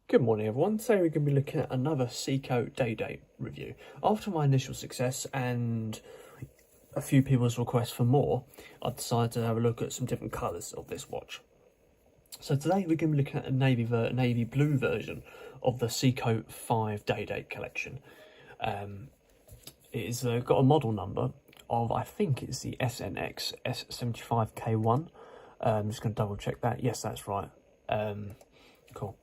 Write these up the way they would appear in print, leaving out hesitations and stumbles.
Good morning everyone, today we're going to be looking at another Seiko Daydate review. After my initial success and a few people's requests for more, I decided to have a look at some different colours of this watch. So today we're going to be looking at a navy blue version of the Seiko 5 Daydate collection. It's got a model number of, I think it's the SNX S75K1. I'm just going to double check that. Yes, that's right. Cool.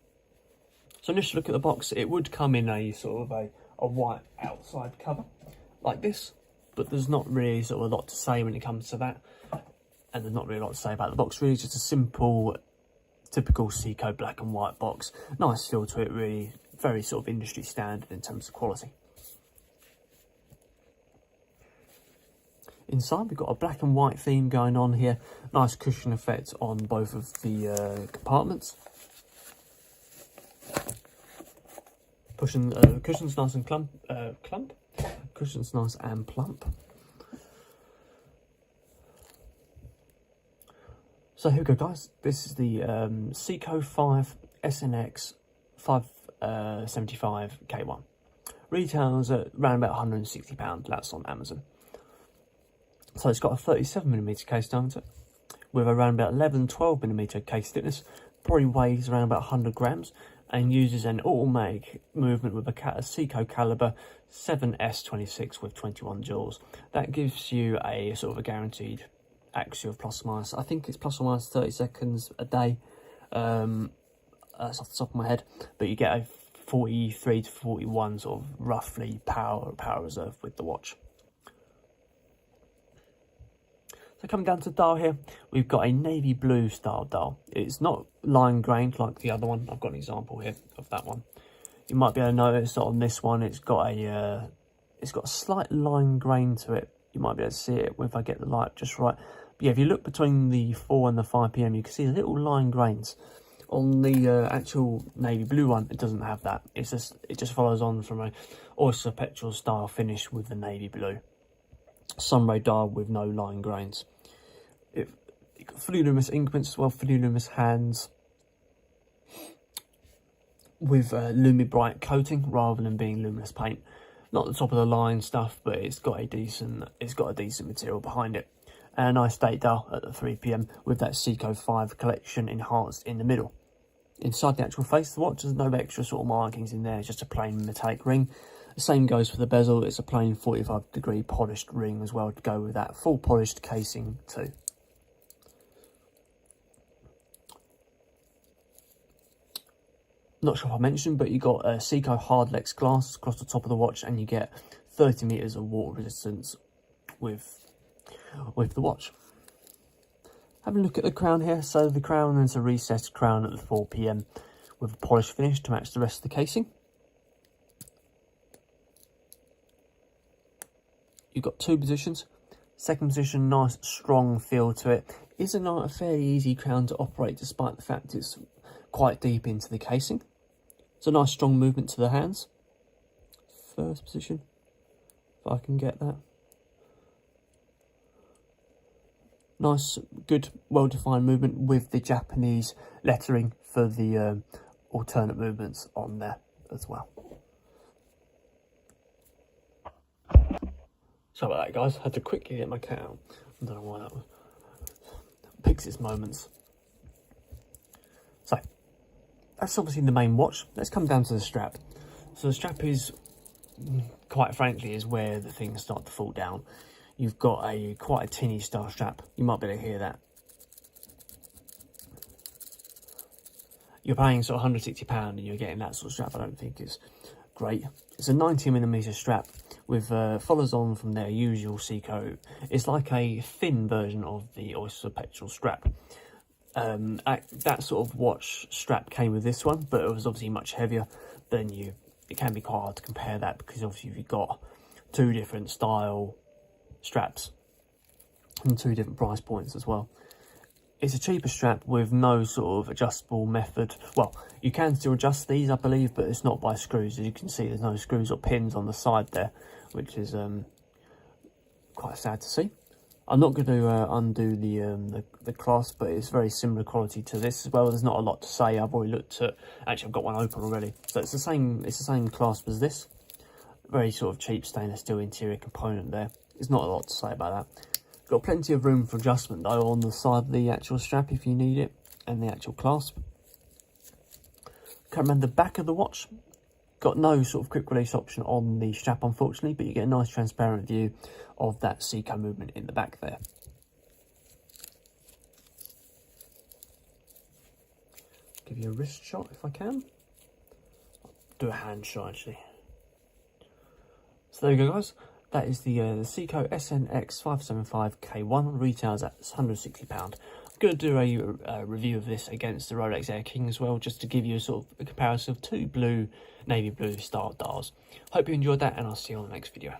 So initially look at the box, it would come in a sort of a white outside cover like this, but there's not really sort of a lot to say when it comes to that, and there's not really a lot to say about the box really. Just a simple typical Seiko black and white box, nice feel to it really, very sort of industry standard in terms of quality. Inside we've got a black and white theme going on here, nice cushion effect on both of the compartments. Cushion's nice and Cushion's nice and plump. So here we go, guys. This is the Seiko 5 SNX 575 K1. Retails at around about £160. That's on Amazon. So it's got a 37mm case diameter with around about 11-12mm case thickness. Probably weighs around about 100 grams. And uses an automatic movement with a Seiko caliber 7S26 with 21 joules. That gives you a sort of a guaranteed accuracy of plus or minus, I think it's plus or minus 30 seconds a day. That's off the top of my head, but you get a 43 to 41 sort of roughly power reserve with the watch. So coming down to the dial here, we've got a navy blue style dial. It's not line grained like the other one. I've got an example here of that one. You might be able to notice that on this one, it's got a slight line grain to it. You might be able to see it if I get the light just right. But yeah, if you look between the 4 and the 5 PM, you can see little line grains. On the actual navy blue one, it doesn't have that. It just follows on from a oyster petrol style finish with the navy blue. Sunray dial with no line grains. You've got fully luminous increments as well, fully luminous hands with Lumi-Bright coating rather than being luminous paint. Not the top of the line stuff, but it's got a decent material behind it. And a nice date dial at the 3 PM with that Seiko 5 collection enhanced in the middle. Inside the actual face of the watch, there's no extra sort of markings in there, it's just a plain metallic ring. The same goes for the bezel, it's a plain 45-degree polished ring as well to go with that full polished casing too. Not sure if I mentioned, but you got a Seiko Hardlex glass across the top of the watch, and you get 30 meters of water resistance with the watch. Having a look at the crown here, so the crown is a recessed crown at the 4 PM with a polished finish to match the rest of the casing. You've got two positions. Second position, nice strong feel to it. Is a fairly easy crown to operate despite the fact it's quite deep into the casing. It's a nice strong movement to the hands. First position, if I can get that. Nice, good, well-defined movement with the Japanese lettering for the alternate movements on there as well. Sorry about that, guys. I had to quickly get my cat out. I don't know why that was. Picks its moments. So, that's obviously the main watch. Let's come down to the strap. So the strap is, quite frankly, is where the things start to fall down. You've got quite a tinny style strap. You might be able to hear that. You're paying sort of £160 and you're getting that sort of strap. I don't think it's great. It's a 90mm strap with follows on from their usual Seiko. It's like a thin version of the oyster petrol strap. That sort of watch strap came with this one, but it was obviously much heavier than you. It can be quite hard to compare that because obviously you've got two different style straps and two different price points as well. It's a cheaper strap with no sort of adjustable method. Well, you can still adjust these, I believe, but it's not by screws. As you can see, there's no screws or pins on the side there, which is quite sad to see. I'm not going to undo the clasp, but it's very similar quality to this as well. There's not a lot to say. I've already looked at. Actually, I've got one open already. So it's the same. It's the same clasp as this. Very sort of cheap stainless steel interior component there. There's not a lot to say about that. Got plenty of room for adjustment though on the side of the actual strap if you need it, and the actual clasp. Come around the back of the watch. Got no sort of quick release option on the strap unfortunately, but you get a nice transparent view of that Seiko movement in the back there. Give you a wrist shot if I can. Do a hand shot actually. So there you go guys. That is the Seiko SNX 575K1, retails at £160. I'm going to do a review of this against the Rolex Air King as well, just to give you a sort of a comparison of two navy blue style dials. Hope you enjoyed that, and I'll see you on the next video.